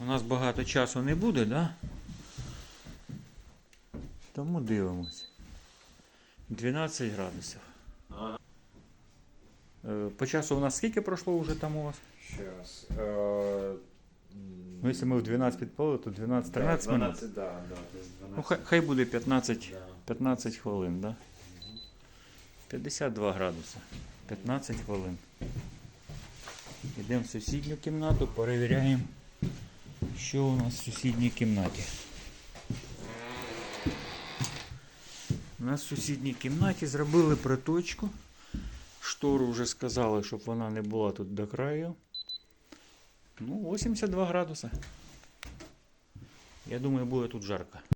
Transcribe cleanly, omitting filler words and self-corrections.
нас багато часу не буде, да? Тому дивимось. 12 градусів. Ага. По часу у нас скільки пройшло вже там у вас? Сейчас. Ну, якщо ми в 12 підпали, то 12-13 минут. 12, да, то есть 12. Ну, хай буде 15, Да. 15 хвилин, да? 52 градуси. 15 хвилин. Йдемо в сусідню кімнату, перевіряємо, що у нас в сусідній кімнаті. У нас в сусідній кімнаті зробили приточку. Штору вже сказали, щоб вона не була тут до краю. Ну, 82 градуси. Я думаю, буде тут жарко.